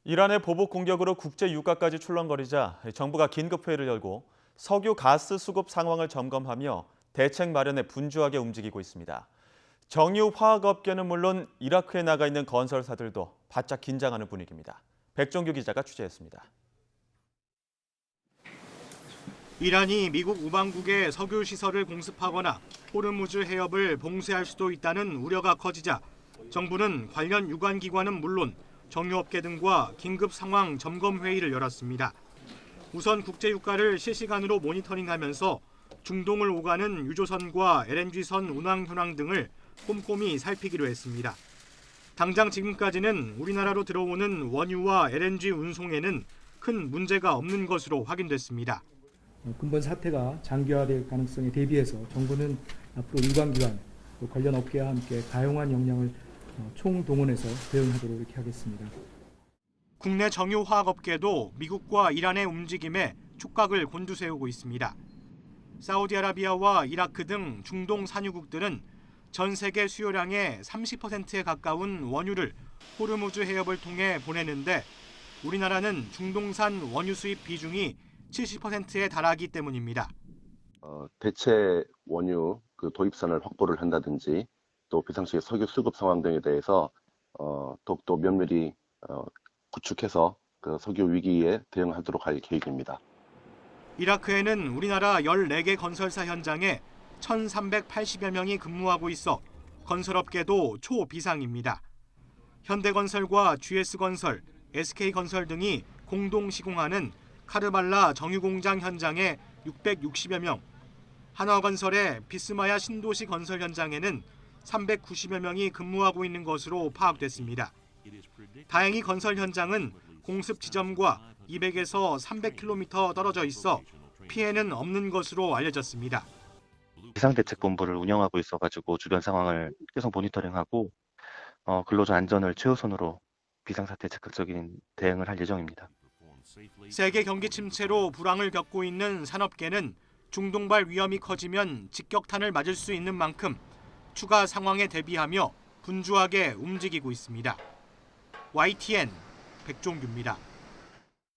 이란의 보복 공격으로 국제 유가까지 출렁거리자 정부가 긴급회의를 열고 석유 가스 수급 상황을 점검하며 대책 마련에 분주하게 움직이고 있습니다. 정유 화학업계는 물론 이라크에 나가 있는 건설사들도 바짝 긴장하는 분위기입니다. 백종규 기자가 취재했습니다. 이란이 미국 우방국에 석유 시설을 공습하거나 호르무즈 해협을 봉쇄할 수도 있다는 우려가 커지자 정부는 관련 유관기관은 물론 정유업계 등과 긴급 상황 점검 회의를 열었습니다. 우선 국제 유가를 실시간으로 모니터링하면서 중동을 오가는 유조선과 LNG선 운항 현황 등을 꼼꼼히 살피기로 했습니다. 당장 지금까지는 우리나라로 들어오는 원유와 LNG 운송에는 큰 문제가 없는 것으로 확인됐습니다. 근본 사태가 장기화될 가능성에 대비해서 정부는 앞으로 유관기관, 관련 업계와 함께 다양한 역량을 총동원해서 대응하도록 이렇게 하겠습니다. 국내 정유화학업계도 미국과 이란의 움직임에 촉각을 곤두세우고 있습니다. 사우디아라비아와 이라크 등 중동 산유국들은 전 세계 수요량의 30%에 가까운 원유를 호르무즈 해협을 통해 보내는데 우리나라는 중동산 원유 수입 비중이 70%에 달하기 때문입니다. 대체 원유 도입선을 확보를 한다든지 또 비상시 석유 수급 상황 등에 대해서 더욱더 면밀히 구축해서 석유 위기에 대응하도록 할 계획입니다. 이라크에는 우리나라 14개 건설사 현장에 1,380여 명이 근무하고 있어 건설업계도 초비상입니다. 현대건설과 GS건설, SK건설 등이 공동 시공하는 카르발라 정유공장 현장에 660여 명, 한화건설의 비스마야 신도시 건설 현장에는 390여 명이 근무하고 있는 것으로 파악됐습니다. 다행히 건설 현장은 공습 지점과 200에서 300km 떨어져 있어 피해는 없는 것으로 알려졌습니다. 비상대책본부를 운영하고 있어가지고 주변 상황을 계속 모니터링하고 근로자 안전을 최우선으로 비상사태 적극적인 대응을 할 예정입니다. 세계 경기 침체로 불황을 겪고 있는 산업계는 중동발 위험이 커지면 직격탄을 맞을 수 있는 만큼 추가 상황에 대비하며 분주하게 움직이고 있습니다. YTN 백종규입니다.